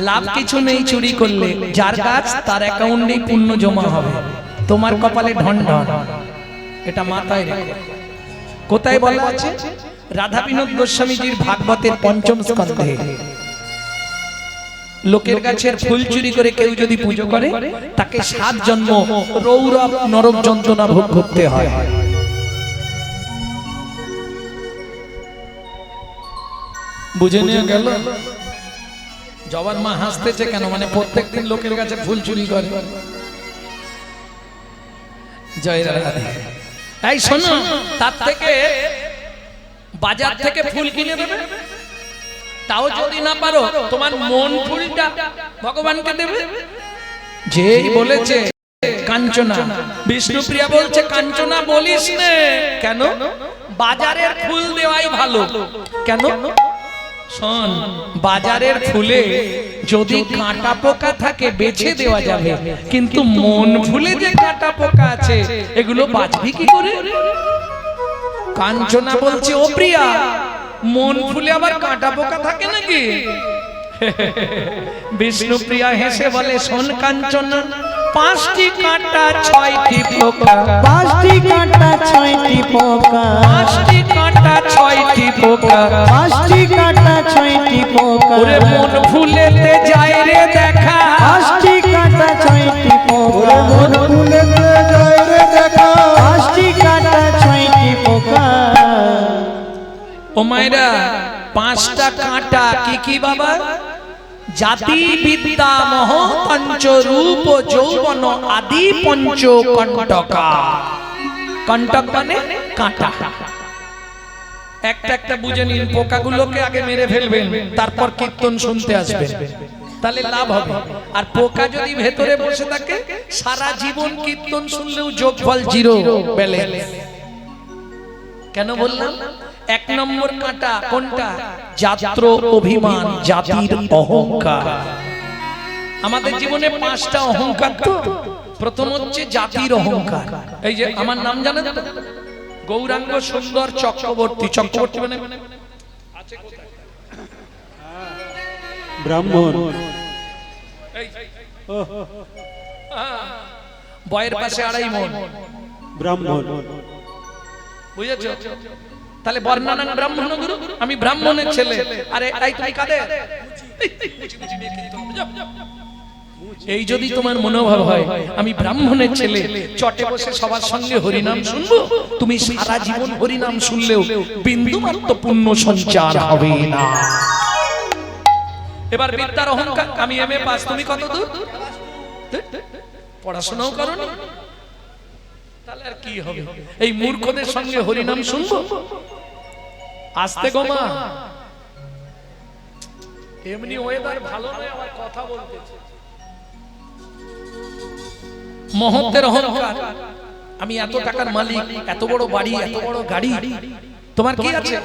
লাভ কিছু নেই চুরি করলে, যার কাজ তার অ্যাকাউন্টে পুণ্য জমা হবে, তোমার কপালে ঢন ঢন। এটা মাথায় রেখো। কোথায় বলা আছে? রাধা বিনোদ গোস্বামীজির ভাগবতের পঞ্চম স্কন্ধে, লোকের গাছের ফুল চুরি করে কেউ যদি পুজো করে তাকে 7 জন্ম রৌরব নরক যন্ত্রণা ভোগ করতে হয়। বুঝে নিয়ে গেল? জবার মা হাসতেছে কেন? মানে প্রত্যেকদিন লোকের কাছে ফুল চুরি করে। জয় রাধা। এই শোনো, তার থেকে বাজার থেকে ফুল কিনে দেবে, তাও যদি না পারো তোমার মন ফুলটা ভগবানকে দেবে। যেই বলেছে কাঞ্চনা, বিষ্ণুপ্রিয়া বলছে কাঞ্চনা বলিস নে। কেন? বাজারের ফুল দেওয়াই ভালো। কেন? শোন, বাজারের ফুলে যদি কাঁটা পোকা থাকে বেছে দেওয়া যাবে, কিন্তু মন ফুলে যে কাঁটা পোকা আছে এগুলো বাঁচবি কি করে? কাঞ্চনা বলছে ও প্রিয়া, মন ফুলে আবার কাঁটা পোকা থাকে নাকি? বিষ্ণুপ্রিয়া হেসে বলে, শোন কাঞ্চনা, 5টি কাঁটা 6টি পোকা, 5টি কাঁটা 6টি পোকা, 5টি কাঁটা 6টি পোকা, 5টি কাঁটা 6টি পোকা। ওরে মন ফুলেতে যায় রে দেখা, 5টি কাঁটা 6টি পোকা, মন ফুলেতে যায় রে দেখা, 5টি কাঁটা 6টি পোকা। ও মায়েরা, 5টা কাঁটা কি কি বাবা? জাতি বিদ্যা মোহ পঞ্চ রূপ যৌবন আদি পঞ্চ কণ্টকা। কণ্টক মানে কাঁটা। একটা একটা বুঝে নিন, পোকাগুলোকে আগে মেরে ফেলবেন, তারপর কীর্তন শুনতে আসবেন, তাহলে লাভ হবে। আর পোকা যদি ভেতরে বসে থাকে সারা জীবন কীর্তন শুনলেও যোগফল 0 ব্যালেন্স। কেন বললাম? 1 নম্বর কাঁটা কোনটা? জাত্র অভিমান, জাতির অহংকার। আমাদের জীবনে 5টা অহংকার তো। প্রথম হচ্ছে জাতির অহংকার। এই যে আমার নাম জানেন তো? গৌরাঙ্গ সুন্দর চক্রবর্তী। চক্রবর্তী মানে আছে কোথায়? ব্রাহ্মণ। বয়ের পাশে 2.5 মণ। ব্রাহ্মণ। বুঝেছো? তাহলে বর্ণানাং ব্রাহ্মণ গুরু, আমি ব্রাহ্মণের ছেলে। আরে এই তুমি কাদের? এই যদি তোমার মনোভাব হয় আমি ব্রাহ্মণের ছেলে, চটে বসে সবার সঙ্গে হরিনাম শুনবো, তুমি সারা জীবন হরিনাম শুনলেও বিন্দু মাত্র পুণ্য সঞ্চার হবে না। এবার বিদ্যার অহংকার, আমি এমএ পাস, তুমি কত দূর? পড়াশোনাও করো না, তাহলে আর কি হবে? এই মূর্খদের সঙ্গে হরিনাম শুনবো? আস্তে গো মা, এমনি ওয়েদার ভালো নয়, আমার কথা বলতেছে। মহত্বের অহংকার, আমি এত টাকার মালিক, এত বড় বাড়ি, এত বড় গাড়ি, তোমার কি আছে?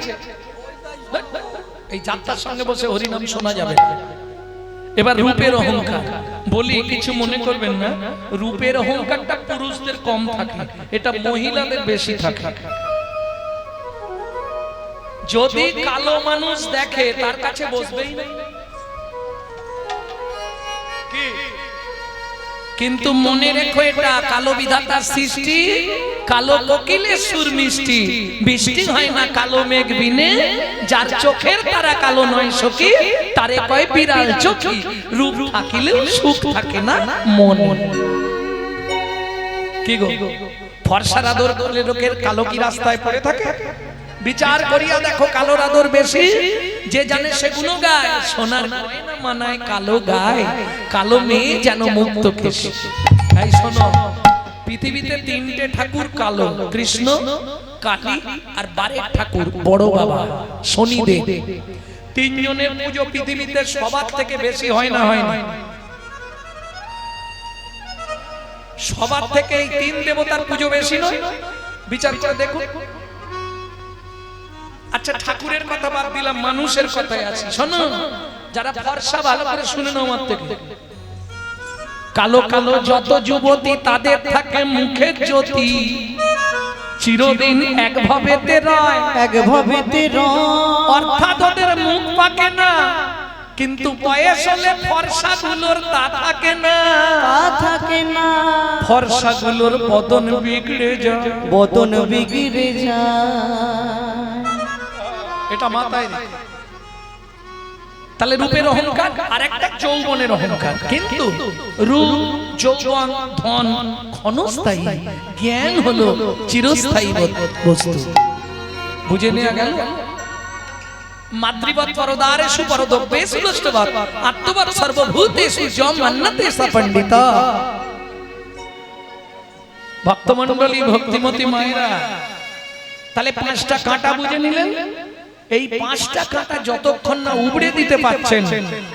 এই যাত্রার সঙ্গে বসে হরিনাম শোনা যাবে। এবার রূপের অহংকার, বলি কিছু মনে করবেন না, রূপের অহংকারটা পুরুষদের কম থাকে, এটা মহিলাদের বেশি থাকে। যদি কালো মানুষ দেখে তার কাছে বসবেই না, কিন্তু মনে রেখো এটা কালো বিধাতার সৃষ্টি, কালো কোকিলের সুর মিষ্টি, বৃষ্টি হয় না কালো মেঘ বিনে, যার চোখের তারা কালো নয় সখী, তারে কয় বিড়াল চোখী, রূপ থাকিলেও সুখ থাকে না মন। কি গো, ফর্সার আদর করলে লোকের কালো কি রাস্তায় পড়ে থাকে? বিচার করিয়া দেখো কালোর আদর বেশি, যে জানে সেগুলো গায়, সোনার গয়না মানায় কালো গায়, কালো মেয়ে যেন মুক্ত কেশে। এই শোনো, পৃথিবীতে 3টে ঠাকুর কালো, কৃষ্ণ, কালী আর বারের ঠাকুর বড় বাবা শনিদেব। 3 জনের পুজো পৃথিবীতে সবার থেকে বেশি হয় না? হয় না? সবার থেকে এই 3 দেবতার পুজো বেশি নয়? বিচার করে দেখুন। আচ্ছা, ঠাকুরের কথা বাদ দিলাম, মানুষের কথায় আছি। শোনো, যারা ফর্সা ভালো করে শুনে নাও আমার থেকে। কালো কালো যত যুবতী তাদের থাকে মুখের জ্যোতি, চিরদিন এক ভাবেতে রয়, এক ভাবেতে রয়, অর্থাৎ ওদের মুখ পাকে না, কিন্তু বয়স হলে ফর্সাগুলোর তা থাকে না, তা থাকে না, ফর্সাগুলোর বদন বিগড়ে যায়, বদন বিগড়ে যায়। এটা মাথায় রেখে। তাহলে রূপের অহংকার আর একটা যৌবনের অহংকার। কিন্তু রূপ, যৌবন, ধন ক্ষণস্থায়ী, জ্ঞান হলো চিরস্থায়ী বস্তু। বুঝে নেওয়া গেল? মাতৃবৎ পরদারেষু পরদ্রব্যেষু লষ্টবৎ আত্মবৎ সর্বভূতেষু যম মন্যতে স পণ্ডিত। ভক্তমণ্ডলী, ভক্তিমতী মায়েরা, তাহলে পাঁচটা কাঁটা বুঝে নিলেন। এই পাঁচটা কাঁটা যতক্ষণ না উবড়ে দিতে পারছেন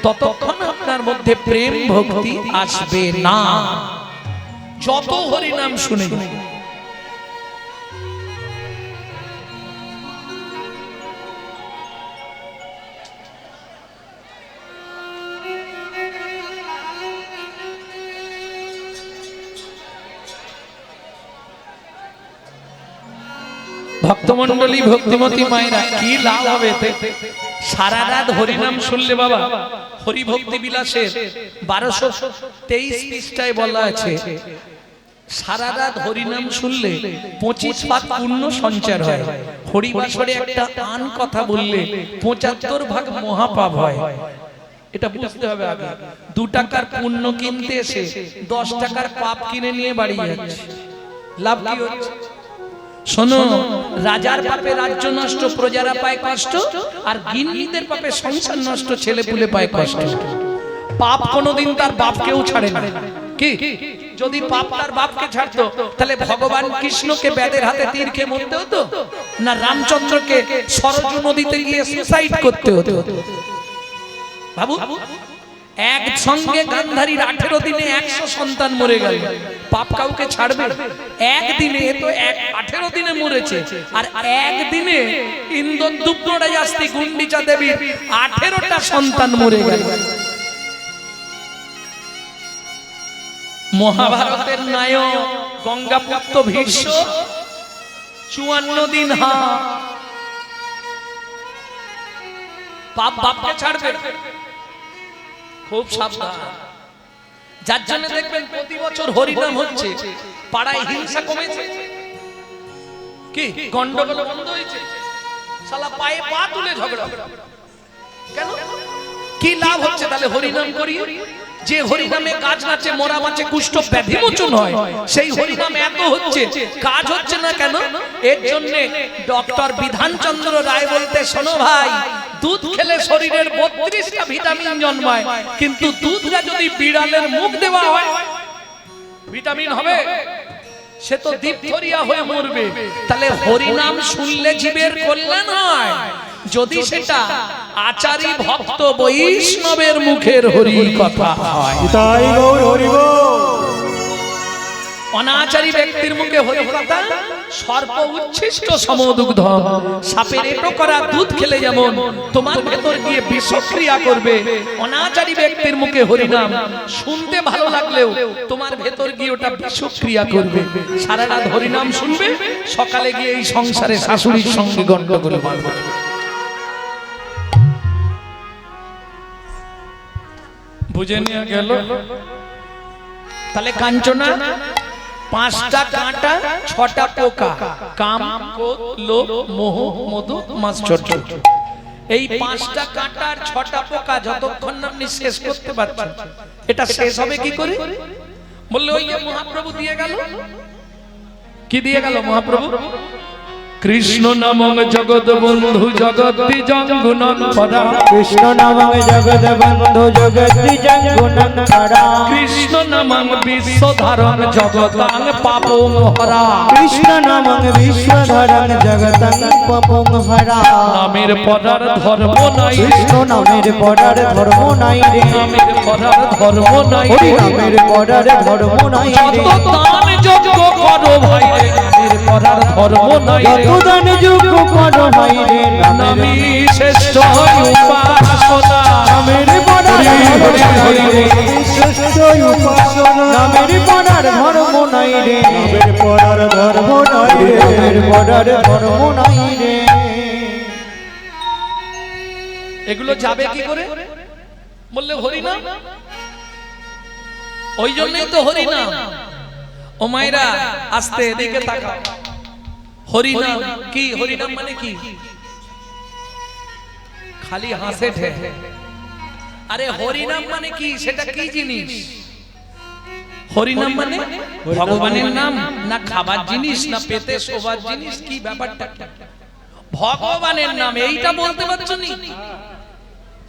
ততক্ষণ আপনার মধ্যে প্রেম ভক্তি আসবে না, যত হরি নাম শুনে। ভক্তমণ্ডলী, ভক্তিমতী মায়েরা, কি লাভ হবে? সারা রাত হরিনাম শুনলে বাবা, হরি ভক্তি বিলাসের 1223 পৃষ্ঠায় বলা আছে, সারা রাত হরিনাম শুনলে 25 ভাগ পুণ্য সঞ্চার হয়। হরিবাসরে একটা আন কথা বললে 75 ভাগ মহাপাপ হয়। এটা বুঝতে হবে আগে। 2 টাকার পুণ্য কিনতে এসে 10 টাকার পাপ কিনে নিয়ে বাড়ি যাচ্ছে, লাভ কি হচ্ছে? শোনো, রাজার পাপে রাজ্য নষ্ট, প্রজারা পায় কষ্ট, আর গিন্নিদের পাপে সংসার নষ্ট, ছেলে পুলে পায় কষ্ট। পাপ কোনোদিন তার বাপকেও ছাড়ে না। কি যদি পাপ তার বাপকে ছাড়তো তাহলে ভগবান কৃষ্ণকে ব্যাদের হাতে তীর খেয়ে মরতে হতো না রামচন্দ্রকে সরজু নদীতে গিয়ে সুসাইড করতে হতো? বাবু, এক সঙ্গে গান্ধারীর 18 দিনে 100 সন্তান মরে গেল, পাপ কাউকে ছাড়বে? একদিনে তো 18 দিনে মরেছে, আর একদিনে ইন্দ্রদুম্ন রাজাস্তি গুন্ডিচা দেবীর 18টা সন্তান মরে গেল। মহাভারতের নায়ক গঙ্গাপুত্র ভীষ্ম 54 দিন পাপ বাপকে ছাড়বে? খুব সাবধান। যার জন্য দেখবেন প্রতি বছর হরিনাম হচ্ছে, পাড়ায় হিংসা কমেছে, কি গন্ডগোল বন্ধ হয়েছে, শালা পায়ে পা তুলে ঝগড়া। কেন? কি লাভ হচ্ছে তাহলে হরিনাম করি? যে হরিনামে কাজ নাচে, মরা মাছে, কুষ্ঠ ব্যাধি মোচন হয়, সেই হরিনাম এত হচ্ছে, কাজ হচ্ছে না কেন? এর জন্য ডক্টর বিধানচন্দ্র রায় বলতে, শোনো ভাই, দুধ খেলে শরীরের 32টা ভিটামিন জন্মায়, কিন্তু দুধটা যদি বিড়ালের মুখ দেওয়া হয় ভিটামিন হবে? সে তো ডিপথোরিয়া হয়ে মরবে। তাহলে হরিনাম শুনলে জীবের কল্যাণ হয় যদি সেটা আচারী ভক্ত বৈষ্ণবের মুখের হরি কথা হয়। তাই গৌর হরি বল। অনাচারী ব্যক্তির মুখে হরি কথা সর্প উচ্ছিষ্ট সমদুগ্ধ, সাপের এটো করা দুধ খেলে যেমন তোমার ভেতর গিয়ে বিষক্রিয়া করবে, অনাচারী ব্যক্তির মুখে হরিনাম শুনতে ভালো লাগলেও তোমার ভেতর গিয়ে ওটা বিষক্রিয়া করবে। সারা রাত হরিনাম শুনবে, সকালে গিয়ে এই সংসারে শাশুড়ির সঙ্গে গন্ডগোল বাঁধবে। বুঝে নিয়ে গেল? তাহলে কাঞ্চনা 5টা কাঁটা 6টা পোকা, কাম, ক্রোধ, লোভ, মোহ, মদ, মাৎসর্য। এই 5টা কাঁটা আর 6টা পোকা যতক্ষণ না আপনি শেষ করতে পারছেন, এটা শেষ হবে কি করে? বললে ওই যে মহাপ্রভু দিয়ে গেল। কি দিয়ে গেল মহাপ্রভু? কৃষ্ণ নামং জগৎ বন্ধু জগতি জঙ্গুনন পরা, কৃষ্ণ নামং জগৎ বন্ধু জগতি জঙ্গুনন পরা, কৃষ্ণ নামং বিশ্বধারণ জগতাং পাপং হরা, কৃষ্ণ নামং বিশ্বধরং জগতং পাপং হরা। নামের পরার ধর্ম নাই, কৃষ্ণ নামের পরার ধর্ম নাই রে, নামের পরার ধর্ম নাই, হরি নামের পরার ধর্ম নাই রে, যত দান যজ্ঞ করো ভাই রে, নামের পরার ধর্ম নাই রে, যত দান যজ্ঞ করো ভাই রে, নামই শ্রেষ্ঠ উপাসনা, নামের পরার ধর্ম নাই রে, শ্রেষ্ঠ উপাসনা। নামের পরার ধর্ম নাই রে, নামের পরার ধর্ম নাই রে, নামের পরার ধর্ম নাই রে। এগুলো যাবে কি করে? বললে হরিনাম, ওই জন্যই তো হরিনাম। ও মায়েরা আস্তে এদিকে তাকাও। হরিনাম কি? হরিনাম মানে কি? খালি হাসে ঠে। আরে হরিনাম মানে কি? সেটা কি জিনিস? হরিনাম মানে ভগবানের নাম, না খাবার জিনিস, না পেতে শোবার জিনিস? কি ব্যাপারটা? ভগবানের নাম, এইটা বলতে পারছো নি?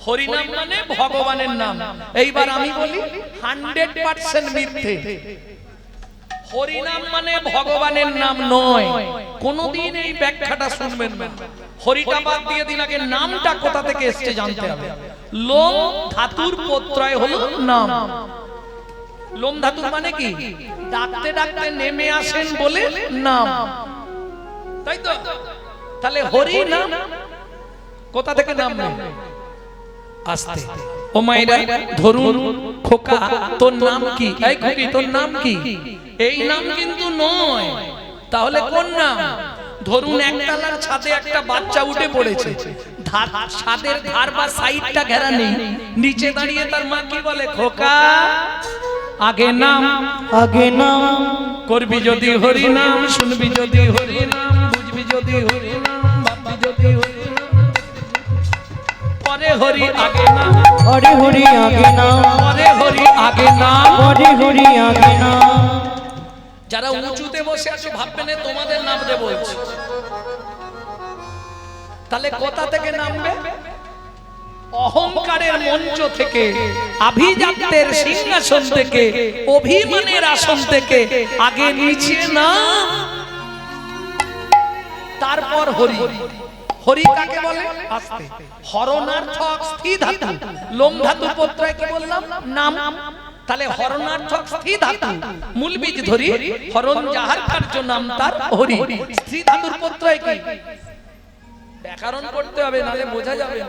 হরিনাম মানে ভগবানের নাম। এইবার আমি বলি 100% মিথ্যে। হরিনাম মানে ভগবানের নাম নয়। কোনদিন এই ব্যাখ্যাটা শুনবেন না। হরিটা বাদ দিয়ে দিন, আগে নামটা কোথা থেকে এসেছে জানতে হবে। লোম ধাতুর প্রত্যয় হলো নাম। লোম ধাতুর মানে কি? ডাকতে ডাকতে নেমে আসেন বলে নাম, তাই তো? তাহলে হরি নাম কোথা থেকে নামবে? আস্তে। ও মায়েরা ধরুন, খোকা তোর নাম কি? এই খোকি তোর নাম কি? এই নাম কিন্তু নয়। তাহলে কোন নাম? ধরুন একতলার ছাদে একটা বাচ্চা উঠে পড়েছে, ছাদের ধার বা সাইডটা ঘেরা নেই, নিচে দাঁড়িয়ে তার মা কি বলে? খোকা আগে নাম, আগে নাম করবি যদি হরি নাম, শুনবি যদি হরি নাম, বুঝবি যদি হরি নাম, ভাববি যদি হরি নাম, পরে হরি আগে নাম, হরি হরি আগে নাম, পরে হরি আগে নাম, হরি হরি আগে নাম। যারা উঁচুতে বসে আছো ভাববে না তোমাদের নামতে বলছি। তাহলে কোথা থেকে নামবে? অহংকারের মঞ্চ থেকে, আভিজাত্যের সিংহাসন থেকে, অভিমানের আসন থেকে আগে নিচে নাম, তারপর হরি। হরি কাকে বলে? আস্তে। হরণার্থক স্থি ধাতু, লোম ধাতু প্রত্যয় কি বললাম? নাম। তাহলে হরণার্থক স্থি ধাতু, মূল বীজ ধরি, হরণ যাহার কার্য নাম তার হরি। স্থি ধাতুর প্রত্যয় কি? ব্যাকরণ করতে হবে, নালে বোঝা যাবে না।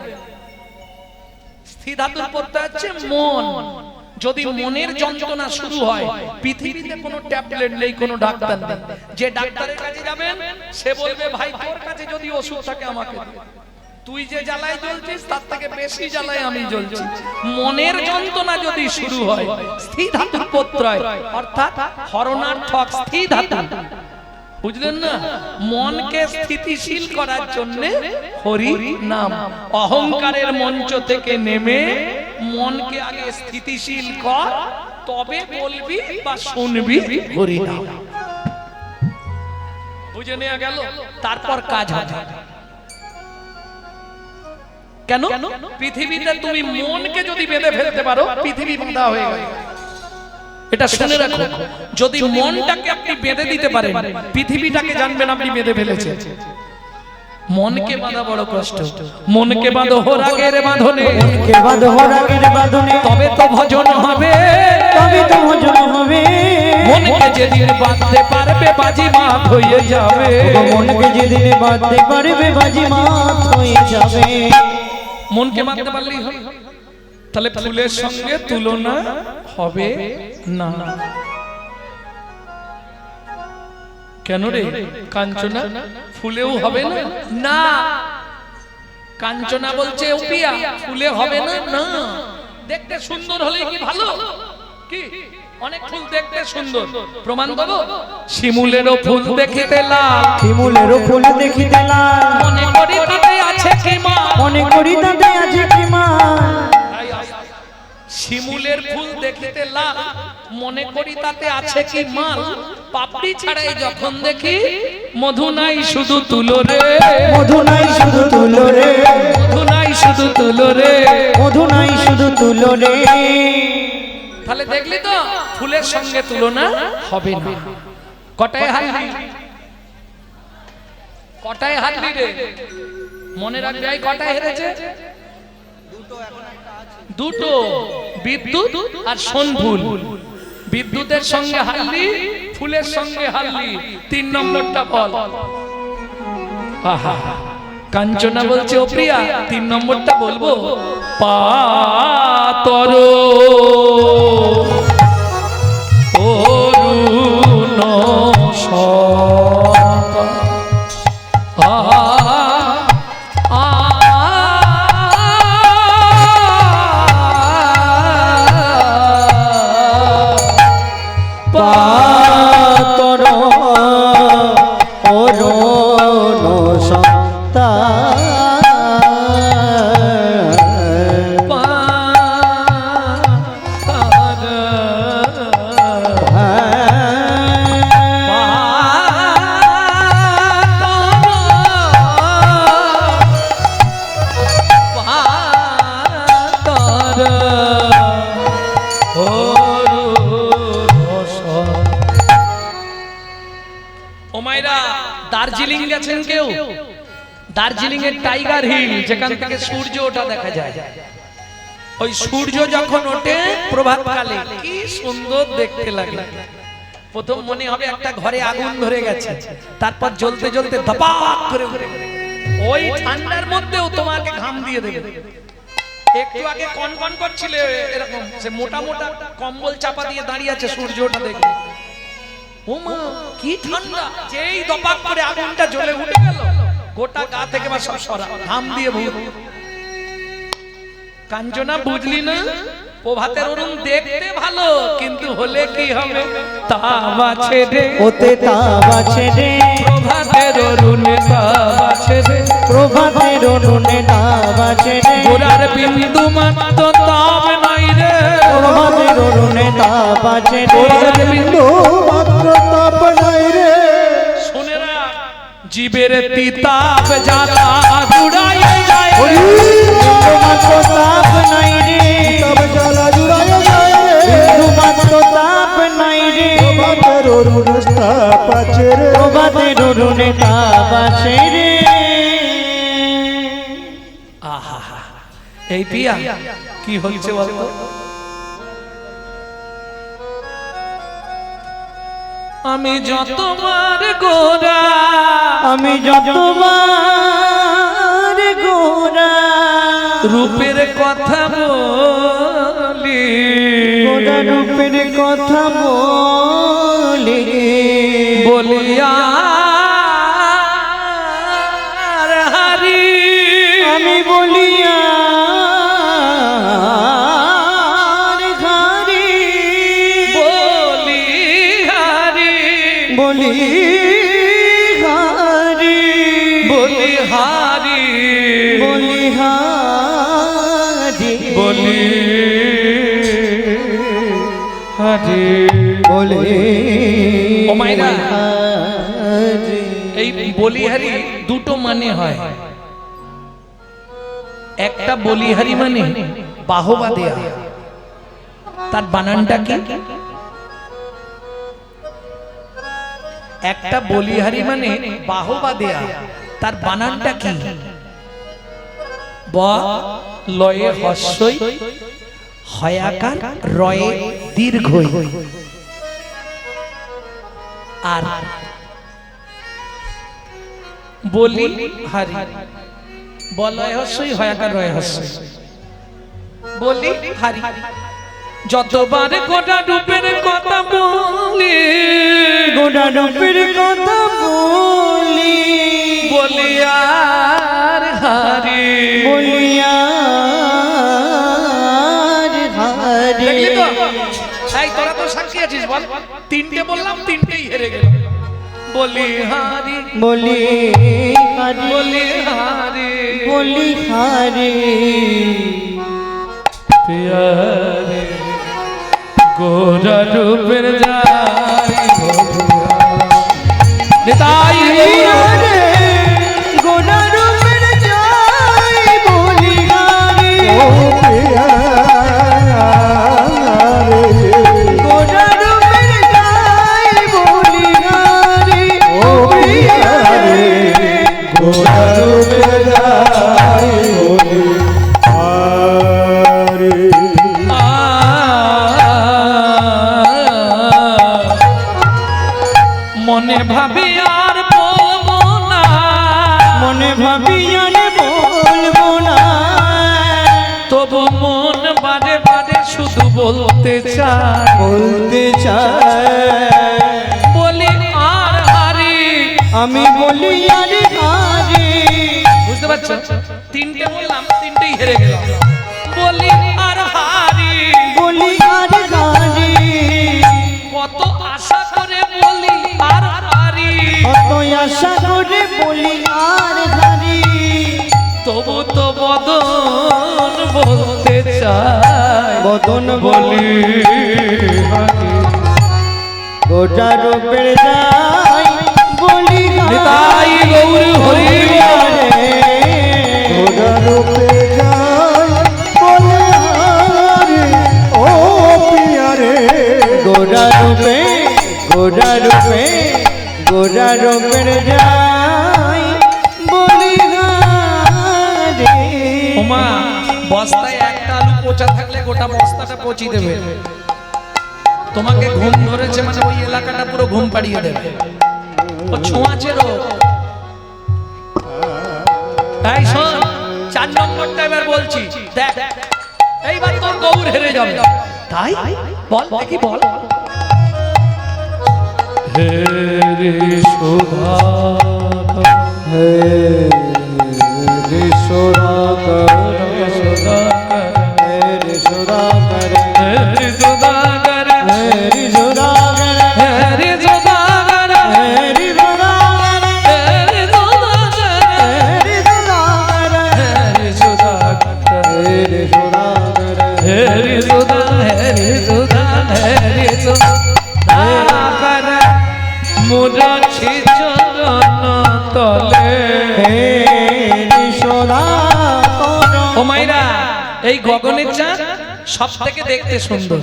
স্থি ধাতুর প্রত্যয় হচ্ছে মন। যদি মনের যন্ত্রণা শুরু হয়, পৃথিবীতে কোনো ট্যাবলেট নেই, কোনো ডাক্তার নেই। যে ডাক্তারের কাছে যাবেন সে বলবে ভাই তোর কাছে যদি ওষুধ থাকে আমাকে দে। তুই যে জ্বালায় জ্বলছিস তার থেকে বেশি জ্বালায় আমি জ্বলছি। মনের যন্ত্রণা যদি শুরু হয়, স্থি ধাতুর প্রত্যয় অর্থাৎ হরণার্থক স্থি ধাতু, বুঝলেন না? মনকে স্থিতিশীল করার জন্য হরি নাম। অহংকারের মঞ্চ থেকে নেমে মনকে আগে স্থিতিশীল কর, তবে বলবি বা শুনবি হরি নাম। বুঝে নেওয়া গেল? তারপর কাজ হবে। কেন? পৃথিবীতে তুমি মনকে যদি বেঁধে ফেলতে পারো, পৃথিবী বাঁধা হয়ে গেল। এটা শুনে রাখো, যদি মনটাকে আপনি বেঁধে দিতে পারেন, পৃথিবীটাকে জানবেন আপনি বেঁধে ফেলেছেন। মনকে বাঁধা বড় কষ্ট। মনকে বাঁধো রাগের বাঁধনে, মনকে বাঁধো রাগের বাঁধনে, তবে তো ভজন হবে, তবে তো ভজন হবে। মনকে যেদিন বাঁধতে পারবে বাজি মাত হয়ে যাবে। মনকে যেদিন বাঁধতে পারবে বাজি মাত হয়ে যাবে। মনকে বাঁধতে পারলেই হবে। তাহলে ফুলের সঙ্গে তুলনা হবে না। কেন রে? কাঞ্চনা ফুলেও হবে না? না, কাঞ্চনা বলছে উপিয়া ফুলে হবে না। না, দেখতে সুন্দর হলেই কি ভালো? কি অনেক ফুল দেখতে সুন্দর, প্রমাণ দেবো। শিমুলেরও ফুল দেখিতে লাল, শিমুলেরও ফুল দেখিতে লাল, মনে করি তাতে আছে কি মা, মনে করি তাতে আছে কি মা। শিমুলের ফুল দেখিতে লাল, মনে করি তাতে আছে কি মাল, পাপড়ি ছাড়াই যখন দেখি মধু নাই শুধু তুলো রে, মধু নাই শুধু তুলো রে, মধু নাই শুধু তুলো রে, মধু নাই শুধু তুলো রে। তাহলে দেখলি তো ফুলের সঙ্গে তুলনা হবে না। কটায় হারলি? কটায় হারলি রে? মনে রাখবি এই কটায় হেরেছে? দুটো, বিদ্যুৎ আর সোনফুল। বিদ্যুতের সঙ্গে হারলি, ফুলের সঙ্গে হারলি, 3 নম্বরটা বল। আহা, কাঞ্চনা বলছে ও প্রিয়া 3 নম্বরটা বলবো। পাতর অরুণ দার্জিলিং গেছেন কেউ? দার্জিলিং এর টাইগার হিল, যেখান থেকে সূর্য ওঠা দেখা যায়। ওই সূর্য যখন ওঠে প্রভাতকালে কি সুন্দর দেখতে লাগে। প্রথম মনে হবে একটা ঘরে আগুন ধরে গেছে, তারপর জ্বলতে জ্বলতে ধপাক করে উঠে, ওই ঠান্ডার মধ্যেও তোমাকে ঘাম দিয়ে দেবে। একটু আগে কনকন করছিল এরকম, সে মোটা মোটা কম্বল চাপা দিয়ে দাঁড়িয়ে আছে, সূর্য ওঠা দেখবে। ওমা কি ঠান্ডা! যেই দপাক করে আগুনটা জ্বলে উঠে গেল, গোটা গা থেকে বা সব সরা ঘাম দিয়ে ভরে। কাঞ্চনা বুঝলি না? প্রভাতের অরুণ দেখতে ভালো, কিন্তু হলে কি হবে? তাপ আছে রে, ওতে তাপ আছে রে, প্রভাতের অরুণে তাপ আছে রে, প্রভাতের অনুনে তাপ আছে রে, গোড়ার বিন্দু মাত্র তাপ নাই রে, প্রভাতের অনুনে তাপ আছে রে, গোড়ার বিন্দু মাত্র তাপ নাই রে। শুনে রাখ, জীবের তিতাপ জ্বালা জুড়ায় যায় রে, মাত্র তাপ নাই রে, তাপ জ্বালা জুড়ায় যায় রে। বিন্দু মাত্র তাপ নাই রে, প্রভাতের অরুণ তাপ আছে রে। প্রভাতের অনুনে তাপ আছে রে। আহা, এই পিয়া কি হচ্ছে বলতো? আমি যতবার গোরা, আমি যতবার গোরা রূপের কথা বলি, গোরা রূপের কথা বলি, বলিয়া হারি, আমি বলিয়া ঘারি, বলি হারি, বলি ঘারি, বলি হারি, বলি হারি, বলি হারি, বলি ও মাইরা, হারি। এই বলিহারি দুটো মানে হয়। একটা বলিহারি মানে বাহবা দেয়া, তার বানানটা কি? একটা বলিহারি মানে বাহবা দেয়া, তার বানানটা কি? ব লয়ে হস্যই, হয়াকার রয়ে দীর্ঘই। আর বলি হারি, বলয় হস্যই, হয়াকার রয়ে হস্যই, বলি হারি। যতবার গোটা রূপের কথা বলি, গোটা রূপের কথা বলি, বলিয়ার হারি, বলিয়ার হারি। দেখলি তো? এই তোরা তো সাক্ষী আছিস, বল। তিনটে বললাম, তিনটেই হেরে গেলাম। বলি হারি, বলি হারি, বলি হারি, বলি হারি। প্যারে গোরা রূপের যাই নিতাই রে গোটা রূপের যাই বলি হারি, ও প্রিয়া রে। গোটা রূপের যাই বলি হারি, ও প্রিয়া রে। গোরা রূপে যাই বলি হারি। মনে ভাবি আর বলবো না, মনে ভাবি আর বলবো না, তবু মন বারে বারে শুধু বলতে চায়, বলতে চাই। বলি আর হারি। আমি বলি আর হারি, বুঝতে পারছো? তিনটে বললাম, তিনটেই হেরে গেলাম। বলি আর হারি, বলি আর হারি, কত আশা করে বলি আর হারি, কত আশা করে বলি আর হারি, তবু তো বদন বলতে চাই, বদন বলি হারি। গোটা রূপের যাই বলি নিতাই গৌর হরি হারি। গোরা রূপে যাই বলি হারি। ও প্রিয়া রে। গোটা রূপে, গোটা রূপে, গোটা রূপের যাই পচা থাকলে গোটা বস্তাটা পচি দেবে। তোমাকে ঘুম ধরেছে মানে ওই এলাকাটা পুরো ঘুম পাড়িয়ে দেবে। ও ছোঁয়াচে রোগ। তাই শোন, 4 নম্বরটা এবার বলছি, দেখ এইবার তোর গৌর হেরে যাবে। তাই বল দেখি বল। হে রে শোভা হে রে সুধাকর হে রে সুধাকর হে রে সুধাকর হে রে সুধাকর হে রে সুধাকর হে রে সুধাকর হে রে সুধাকর হে রে সুধাকর হে রে সুধাকর হে রে সুধাকর মুরাছি চরণ তলে হে রে সুধাকর। ও মাইরা, এই গগনের চাঁদ সব থেকে দেখতে সুন্দর।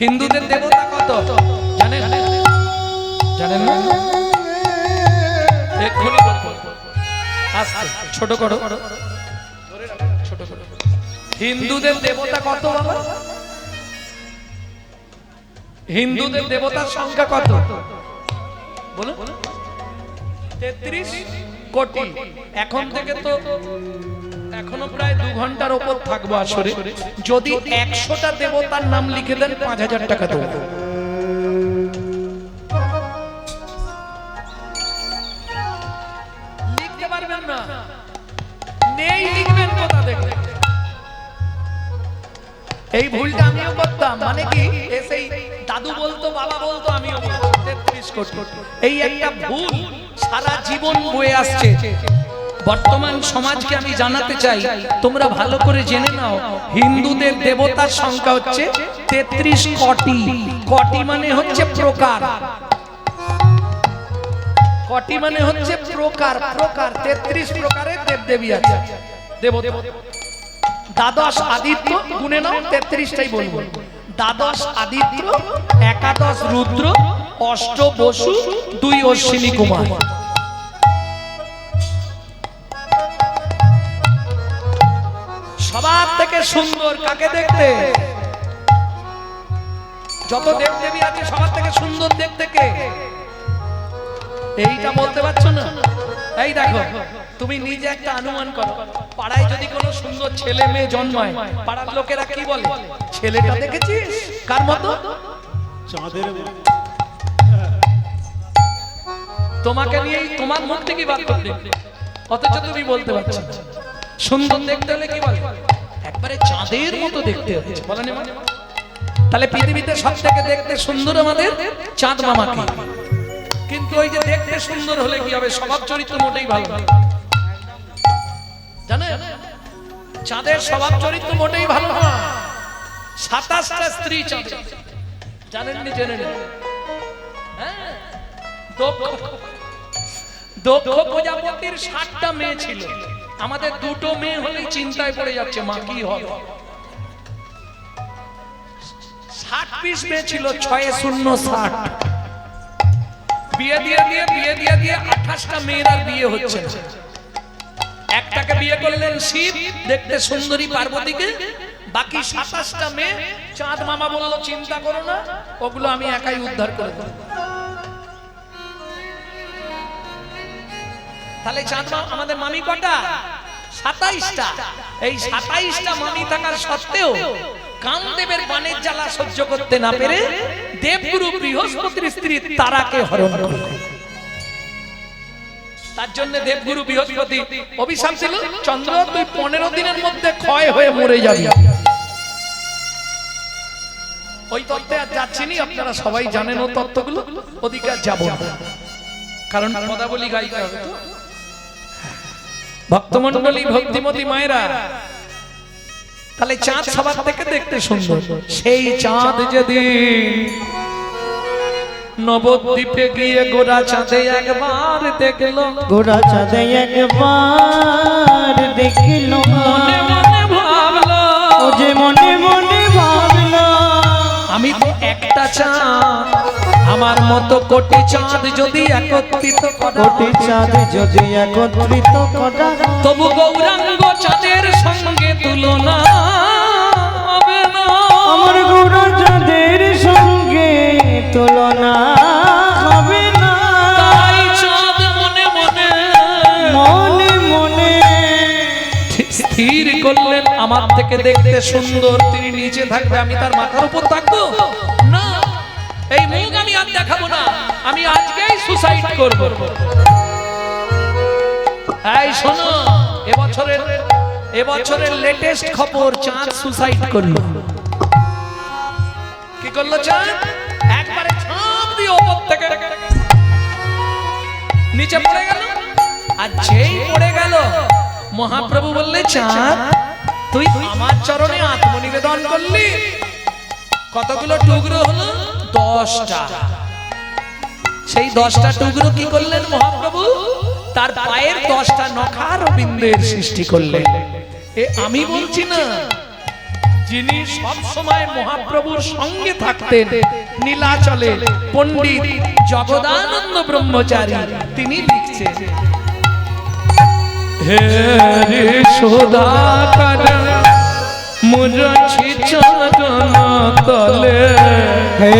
হিন্দুদের দেবতা কত জানেন? জানেন না? এক্ষুনি বলবো। আস্তে ছোট করো, ছোট করো। হিন্দুদের দেবতা কত বাবা? হিন্দুদের দেবতার সংখ্যা কত বলো? 33 কোটি। এখন থেকে তো এখনো প্রায় 2 ঘন্টার উপর থাকবো আসরে। যদি 100টা দেবতার নাম লিখে দেন 5000 টাকা দেবো। লিখতে পারবেন না, নেই, লিখবেন কোথা থেকে? এই ভুলটা আমিও করতাম। মানে কি, সেই দাদু বলতো, বাবা বলতো, আমিও বলতাম 33 কোটি। এই একটা ভুল সারা জীবন বয়ে আসছে। বর্তমান সমাজকে আমি জানাতে চাই, তোমরা ভালো করে জেনে নাও, হিন্দুদের দেবতার সংখ্যা হচ্ছে 33 কোটি। কোটি মানে হচ্ছে প্রকার, কোটি মানে হচ্ছে প্রকার। প্রকার 33 প্রকারের দেবদেবী আছে, দেবদেব। দ্বাদশ আদিত্য গুণে নাও, 33টাই বলবো। দ্বাদশ আদিত্য, একাদশ রুদ্র, অষ্ট বসু, 2 অশ্বিনী কুমার। সবার থেকে সুন্দর কাকে দেখতে? যত দেবদেবী আছে সবার থেকে সুন্দর দেখতে কে? এইটা বলতে পারছো না? এই দেখো, তুমি নিজে একটা অনুমান করো। পাড়ায় যদি কোনো সুন্দর ছেলে মেয়ে জন্মায়, পাড়ার লোকেরা কি বলে? ছেলেটা দেখেছিস কার মতো? চাঁদের তোমাকে নিয়েই তোমার মুখ থেকে বাদ করতে, অথচ তুমি বলতে পারছো না। সুন্দর দেখতে হলে কি বলে? একবারে চাঁদের মতো দেখতে হচ্ছে, বলেন? তাহলে পৃথিবীতে সব থেকে দেখতে সুন্দর আমাদের চাঁদ মামাকে। কিন্তু ওই যে দেখতে সুন্দর হলে কি হবে? স্বভাব চরিত্র মোটেই ভালো না, জানেন? চাঁদের স্বভাব চরিত্র মোটেই ভালো না। 27টা স্ত্রী চাঁদের, জানেননি? জেনে নেন। দক্ষ প্রজাপতির 60টা মেয়ে ছিল। আমাদের 2টো মেয়ে হলেই চিন্তায় পড়ে যাচ্ছে, মা কি হবে। 60 পিস মেয়ে ছিল, 6-0-60। বিয়ে দিয়ে 28টা মেয়ের বিয়ে হচ্ছে না। একটাকে বিয়ে করলেন শিব, দেখতে সুন্দরী পার্বতীকে। বাকি 27টা মেয়ে চাঁদ মামা বলল, চিন্তা করো না, ওগুলো আমি একাই উদ্ধার করে দেব। তাহলে চাঁদ মামা আমাদের মামি কটা? 27টা। এই 27টা মামি থাকার সত্ত্বেও কামদেবের বানের জ্বালা সহ্য করতে না পেরে দেবগুরু বৃহস্পতির স্ত্রী তারাকে হরণ করলেন। তার জন্য দেবগুরু বৃহস্পতি অভিশাপ দিল, চন্দ্র তুই 15 দিনের মধ্যে ক্ষয় হয়ে মরে যাবি। ওই তত্ত্বে আর যাচ্ছি না, আপনারা সবাই জানেন ও তত্ত্বগুলো, ওদিকে আর যাব না, কারণ পদাবলী গাইতে হবে তো। ভক্তমণ্ডলী, ভক্তিমতী মায়েরা, তাহলে চাঁদ সবার থেকে দেখতে সুন্দর। সেই চাঁদ যেদিন নবদ্বীপে গিয়ে গোরা চাঁদে একবার দেখলো, গোরা চাঁদে একবার দেখলো, মনে মনে ভাবলো, ও যে মনে মনে ভাবলো, আমি তো একটা চাঁদ, আমার মতো কোটি চাঁদ যদি একত্রিত করা, কোটি চাঁদ যদি একত্রিত করা, তবু গৌরাঙ্গ চাঁদের সঙ্গে তুলনা আমার থেকে দেখতে সুন্দর, তিনি নিচে থাকবে, আমি তার মাথার উপর থাকবো না। এই মুখ আমি আর দেখাবো না, আমি আজকেই সুসাইড করব। এই শোনো, এবছরের লেটেস্ট খবর, চাঁদ সুসাইড করলো। কি করলো চাঁদ? একবারে ঝাঁপ দিয়ে ওপর থেকে নিচে পড়ে গেল। আর যেই পড়ে গেল, মহাপ্রভু বললে, চাঁদ তুই আমার চরণে আত্মনিবেদন করলি। কতগুলো টুকরো হলো? 10টা। সেই 10টা টুকরো কি করলেন মহাপ্রভু? তার পায়ের 10টা নখার বিন্দুর সৃষ্টি করলেন। এ আমি বলছি না, যিনি সব সময় মহাপ্রভুর সঙ্গে থাকতেন নীলাচলে, পণ্ডিত জগদানন্দ ব্রহ্মচারী, তিনি লিখছেন, হে যশোদাকার মুরছি চরণ তলে, হে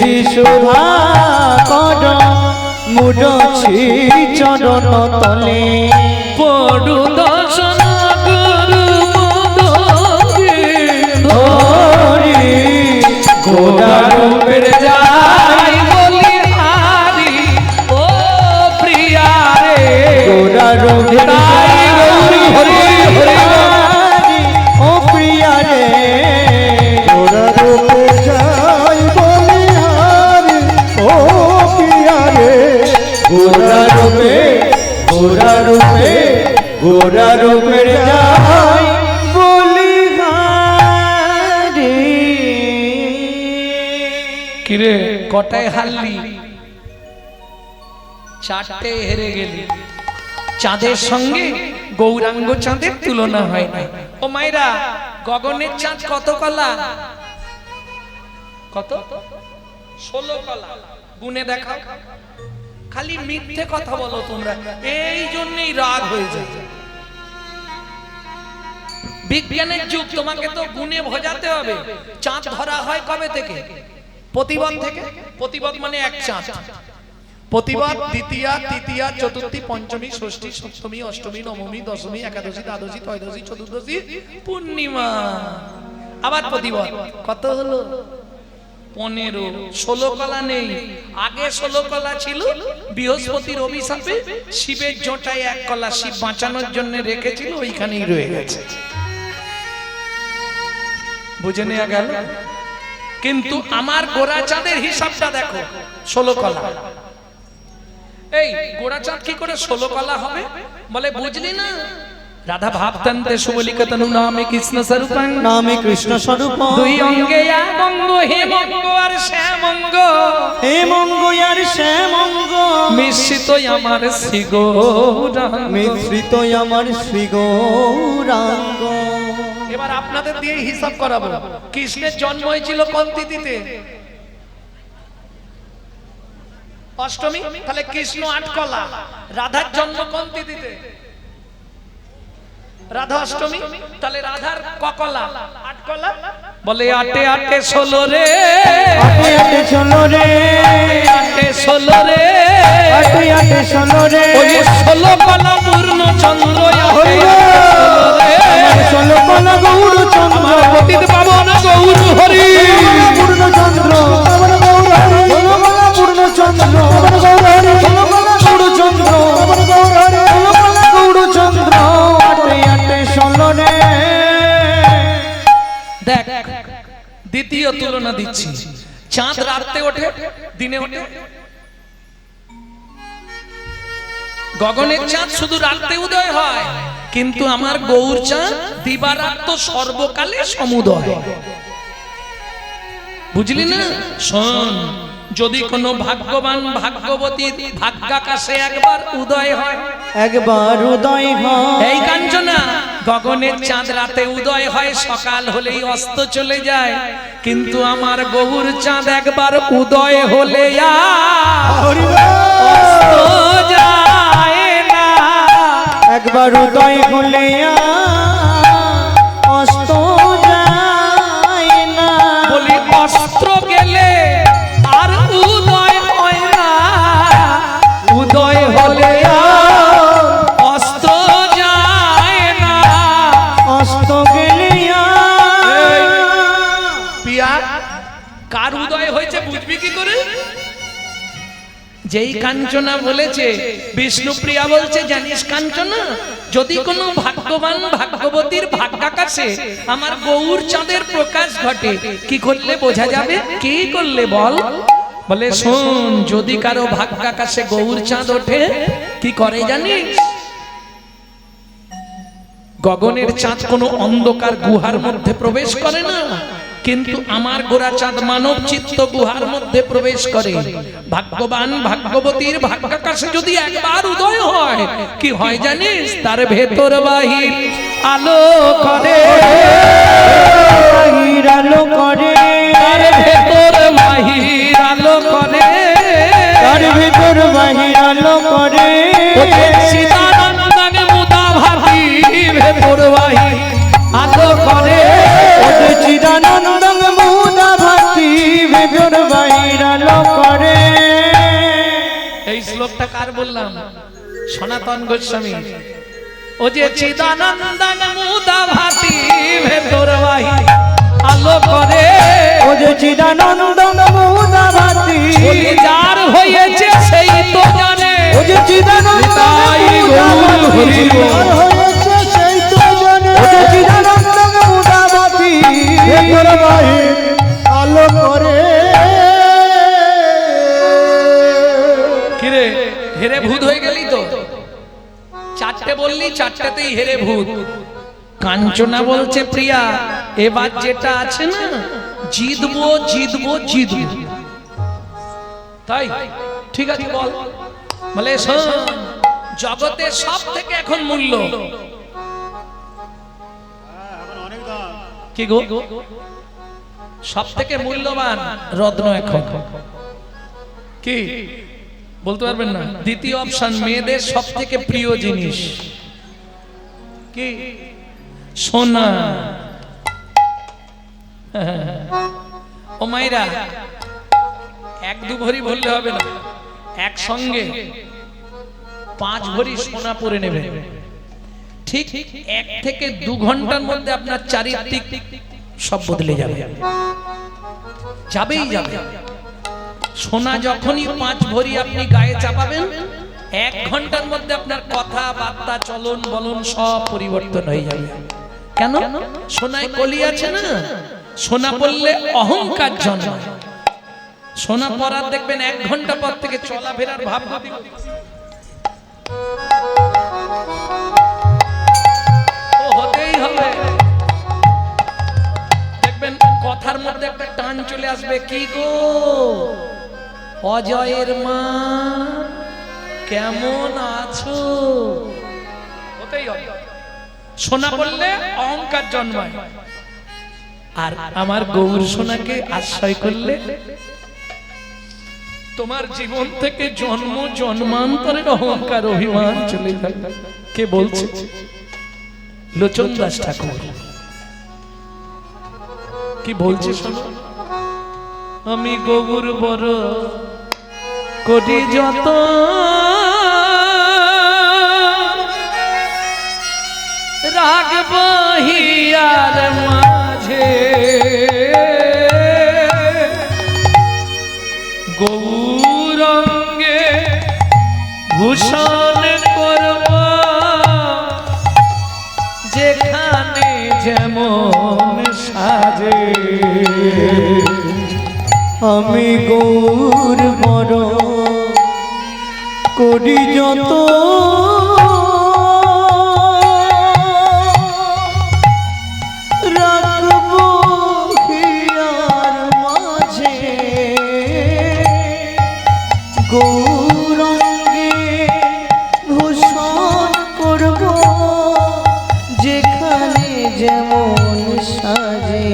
যশোদাকার মুরছি চরণ তলে, পড়ু দর্শন গুরু হরি গোরারূপের যাই বলি হারি, ও প্রিয়া রে গোরারূপের তাই গৌরী হরি হরি ও প্রিয়া রে, গোরারূপে যাই বলিহারি ও পিয়া রে, গোরারূপে গোরারূপে গোরারূপের যাই বলিহারি। কিরে কটায় হারলি? 4টে হেরে গেলি। চাঁদের সঙ্গে গৌরাঙ্গ চাঁদের তুলনা হয় না। ও মাইরা, গগনের চাঁদ কত কলা? কত? 16 কলা। গুনে দেখাও। খালি মিথ্যে কথা বলো তোমরা, এই জন্যই রাগ হয়ে যায়। বিজ্ঞানের যুগ, তোমাকে তো গুনে বোঝাতে হবে। চাঁদ ধরা হয় কবে থেকে? প্রতিবাদ থেকে। প্রতিবাদ মানে এক চাঁদ। প্রতিবাদ দ্বিতীয়া, তৃতীয়া, চতুর্থী, পঞ্চমী, ষষ্ঠী, সপ্তমী, অষ্টমী, নবমী, দশমী, একাদশী, দ্বাদশী, ত্রয়োদশী, চতুর্দশী, পূর্ণিমা। আবার প্রতিবাদ কত হলো? 15। 16 কলা নেই। আগে 16 কলা ছিল, বৃহস্পতির অভিশাপে শিবের জটায় 1 কলা শিব বাঁচানোর জন্য রেখেছিল, ওইখানেই রয়ে গেছে। বুঝে নেওয়া গেল? কিন্তু আমার গোরা চাঁদের হিসাবটা দেখো, 16 কলা। এই গোরা চাঁদ কি করে 16 কলা হবে? বলে বুঝলি না, রাধা ভাবতন্তে সুবলিকতনু নামে কৃষ্ণ স্বরূপং, নামে কৃষ্ণ স্বরূপ, দুই অঙ্গে অঙ্গ, হে মঙ্গ আর শ্যামঙ্গ, হে মঙ্গ আর শ্যামঙ্গ, মিশ্রিত আমার শ্রী গৌরাঙ্গ, মিশ্রিত আমার শ্রী গৌরাঙ্গ। এবার আপনাদের দিয়ে হিসাব করাবো। কৃষ্ণের জন্ম হয়েছিল কোন তিথিতে? অষ্টমী। তাহলে কৃষ্ণ 8 কলা। রাধার জন্ম কোন তিথিতে? রাধা অষ্টমী। তাহলে রাধার ক কলা? 8 কলা। বলে 8 8 16 রে, 8 8 16 রে, 8 16 রে, 8 8 16 রে, ওই 16 কলা পূর্ণ চন্দ্র, 16 কলা গৌর চন্দ্র, পতিত পাবন গৌর হরি, পূর্ণ চন্দ্র, 16 কলা পূর্ণ চন্দ্র, 16 কলা গৌর চন্দ্র, 16 কলা গৌর চন্দ্র, 8 8 16 রে। দেখ, দ্বিতীয় তুলনা দিচ্ছি। চাঁদ রাতে ওঠে, দিনে ওঠে। গগনের চাঁদ শুধু রাতে উদয় হয়, কিন্তু আমার গৌর চাঁদ দিবারাত্র সর্বকালে সমুদয়। বুঝলি না? শোন, যদি কোনো ভাগ্যবান ভাগ্যবতী ভাগ্যাকাশে একবার উদয় হয়, একবার উদয় হয়, এই কাঞ্চনা, গগনের চাঁদ রাতে উদয় হয়, সকাল হলেই অস্ত চলে যায়। কিন্তু আমার গৌর চাঁদ একবার উদয় হলে অস্ত যায় না, একবার উদয় হলে অস্ত যায় না। বলি অস্ত্র গেলে আর উদয় হয় না, উদয় হলে অস্ত যায় না, অস্ত গেলে কার উদয় হয়েছে বুঝবি কি করে? যেই কাঞ্চনা বলেছে, বিষ্ণুপ্রিয়া বলছে জানিস কাঞ্চনা, যদি কোনো ভাগ্যবান ভাগ্যবতীর ভাগ্যাকাশে আমার গৌর চাঁদের প্রকাশ ঘটে, কি করলে বোঝা যাবে? কি করলে বল? বলে শোন, যদি কারো ভাগ্যাকাশে গৌর চাঁদ ওঠে, কি করে জানিস? গগনের চাঁদ কোনো অন্ধকার গুহার মধ্যে প্রবেশ করে না, কিন্তু আমার গোরা চাঁদ মানব চিত্ত গুহার মধ্যে প্রবেশ করে। ভাগ্যবান ভাগ্যবতীর ভাগ্যাকাশে যদি একবার উদয় হয়, কি হয় জানিস? তার ভেতর বাহির আলো করে, বাহির আলো করে, তার ভেতর বাহির আলো করে, তার ভিতর বাহির আলো করে। সীতানন্দন মুদা ভাবি ভেতর বাহির আলো করে, চিদানন্দ মুদা ভাতি ভেতর বাহির আলো করে। এই শ্লোকটা কার বললাম? সনাতন গোস্বামী। ও যে চিদানন্দন মুদা ভাতি ভেতর বাহির আলো করে, ও যে চিদানন্দ মুদা ভাতি বলি যার হয়েছে সেই তো জানে, ও যে চিদানন্দ তাই গৌর হরি বল। হয়েছে সেই তো জানে, ও যে চিদানন্দ মুদা ভাতি ভেতর বাহির আলো করে। কিরে হেরে ভূত হয়ে গেলি তো? চারটে বললি, চারটাতেই হেরে ভূত। কাঞ্চনা বলছে প্রিয়া, এবার যেটা আছে না, জিতবো জিতবো জিতবো। তাই ঠিক আছে বল। বলে শোন, জগতে সব থেকে এখন মূল্য কি গো? সব থেকে মূল্যবান রত্ন এখন কি বলতে পারবেন না? দ্বিতীয় অপশন, মেয়েদের সব থেকে প্রিয় জিনিস কি? সোনা। ও মাইরা, এক দু ভরি বললে হবে না, একসঙ্গে 5 ভরি সোনা পরে নেবে। ঠিক 1 থেকে 2 ঘন্টার মধ্যে আপনার চারিত্রিক সব বদলে যাবে, যাবেই যাবে। সোনা যখনই 5 ভরি আপনি গায়ে চাপাবেন, 1 ঘন্টার মধ্যে আপনার কথা বার্তা চলন বলন সব পরিবর্তন হয়ে যাবে। কেন? সোনায় কলি আছে না, সোনা পরলে অহংকার জন্মায়। সোনা পরার দেখবেন 1 ঘন্টা পর থেকে চলাফেরার ভাব হতেই হবে। দেখবেন কথার মধ্যে একটা টান চলে আসবে, কি গো অজয়ের মা কেমন আছো? হতেই হবে। সোনা বললে অহংকার জন্মায়, আর আমার গৌর সোনাকে আশ্রয় করলে তোমার জীবন থেকে জন্ম জন্মান্তরের অহংকার অভিমান চলে যায়। কে বলছে? লোচন দাস ঠাকুর। কি বলছে শোনো, আমি গৌর বড় করি যত, রাগব হিয়ার মাঝে, গৌরঙ্গে ভূষণ করব, যেখানে যেমন সাজে। আমি গৌর বড় করি যত, রাখব হিয়ার মাঝে, গৌরঙ্গে ভূষণ করব, যেখানে যেমন সাজে।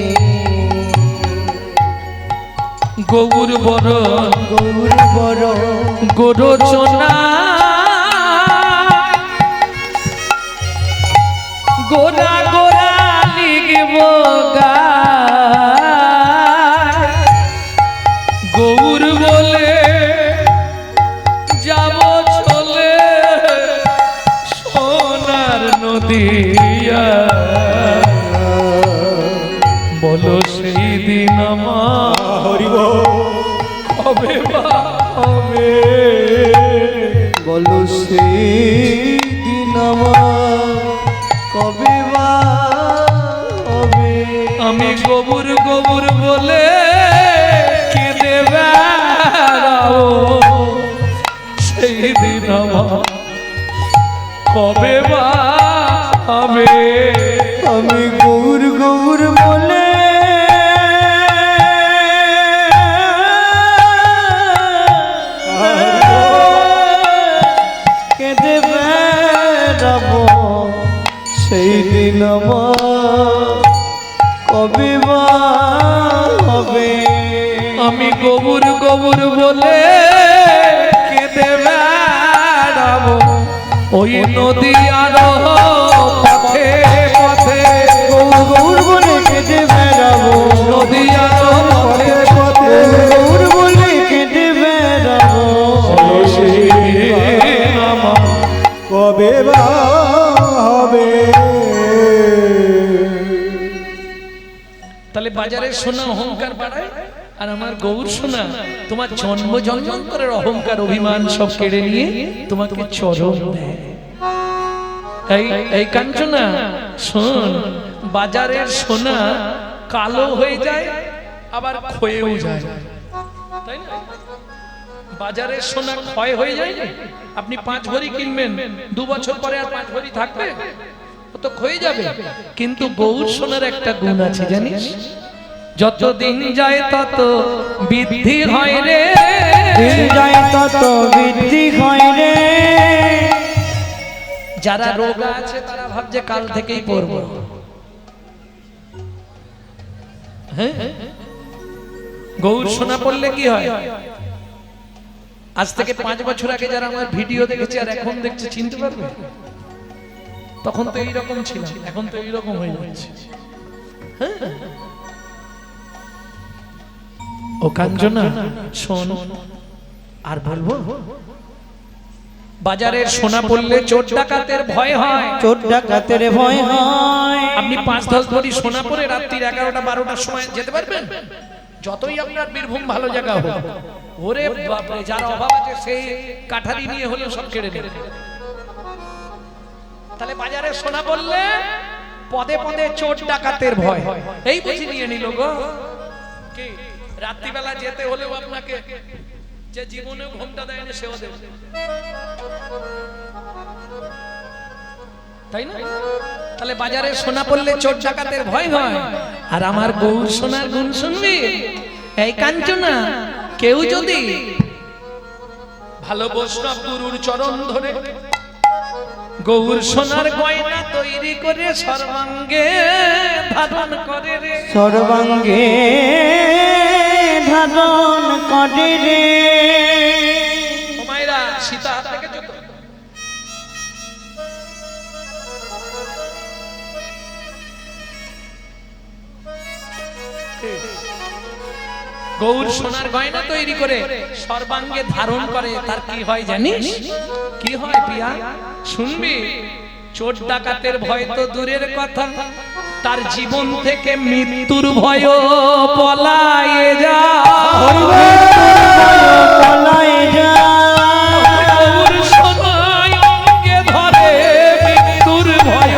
গৌর বড় গৌর বড় গোরচনা, গোরা গোরা লিখব গায়, গৌর বলে যাব চলে সোনার নদিয়া। বলো সে সেই দিন আমার হরিব কবে বা হবে বলো সেই দিন আমার কবে বা হবে আমি গোবর গোবর বলে কেঁদে বেড়াবো সেই দিন আমার কবে বা হবে আমি গৌর গৌর বলে কেঁদে বেড়াবো সেই দিন আমার কবে বা হবে আমি গোবর গোবর বলে কেঁদে বেড়াবো ওই নদী আর পথে পথে গৌর গৌর বলে কেঁদে বেড়াবো নদী আর পথে পথে গৌর বলে কেঁদে বেড়াবো সেদিন আমার কবে বা হবে তাহলে বাজারে সোনা অহংকার বাড়ায় আর আমার গৌর সোনা তোমার জন্ম জন্মান্তরের অহংকার অভিমান সব কেড়ে নিয়ে তোমাকে চরণ দেয় এই কাঞ্চনা শোন বাজারের সোনা কালো হয়ে যায় আবার ক্ষয়েও যায় তাই না বাজারের সোনা ক্ষয় হয়ে যায় না? আপনি 5 ভরি কিনবেন 2 বছর পরে আর 5 ভরি থাকবে ও তো ক্ষয়ে যাবে কিন্তু গৌর সোনার একটা গুণ আছে জানিস যত দিন যায় তত বৃদ্ধি হয় রে দিন যায় তত বৃদ্ধি হয় রে যারা রোগ আছে তারা ভাবছে কাল থেকেই পড়বো হ্যাঁ গৌর সোনা পড়লে কি হয় আজ থেকে 5 বছর আগে যারা আমার ভিডিও দেখেছে আর এখন দেখছে চিনতে পারবে তখন তো এইরকম ছিল এখন তো এইরকম হয়ে যাচ্ছে হ্যাঁ ও কাঞ্চনা শোন আর বলবো বাজারের সোনা পড়লে চোর ডাকাতের ভয় হয় চোর ডাকাতের ভয় হয় আপনি 5-10 ভরি সোনা পরে রাত্রি 11টা-12টার সময় যেতে পারবেন যতই আপনার বীরভূম ভালো জায়গা হোক ওরে বাপরে যার অভাব আছে সেই কাঠারি নিয়ে হলেও সব কেড়ে নেবে তাহলে বাজারে সোনা পড়লে পদে পদে চোর ডাকাতের ভয় এই বুঝি নিয়ে নিল গো কি রাত্রিবেলা যেতে হলেও আপনাকে যে জীবনেও ঘুমটা দেয় না সেও দেবে তাই না তাহলে বাজারে সোনা পড়লে চোর ডাকাতের ভয় হয় আর আমার গৌর সোনার গুণ শুনবি এই কাঞ্চনা কেউ যদি ভালো বৈষ্ণব গুরুর চরণ ধরে গৌর সোনার গয়না তৈরি করে সর্বাঙ্গে ধারণ করে রে সর্বাঙ্গে ধারণ করে রে ও মায়েরা সীতা হাত থেকে যত গৌর সোনার গয়না তৈরি করে সর্বাঙ্গে ধারণ করে তার কি হয় জানিস কি হয় পিয়া শুনবি চোর ডাকাতের ভয় তো দূরের কথা তার জীবন থেকে মৃত্যুর ভয় পলায়ে যায় পলায়ে যায় গৌর সোনার অঙ্গে ধরে মৃত্যুর ভয়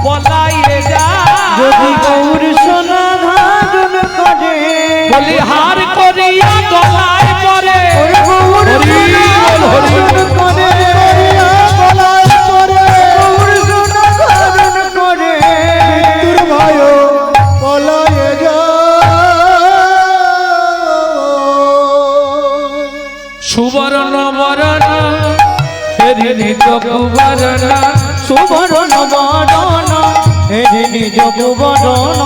পলায়ে যায় যদি গৌর সোনা ধারণ করে বলিহার করিয়া গলায় পরে ওরে গৌর সোনা ধারণ করে গলায় পরে গৌর সোনা ধারণ করে মৃত্যুর ভয় পলায়ে সুবর্ণ বরণ হেরি নিজ কুবরণ সুবর্ণ বরণ হেরি নিজ কুবরণ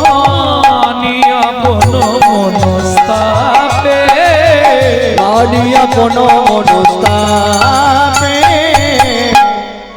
আপন মনস্তাপে আলিয়া কোন মনস্তাপে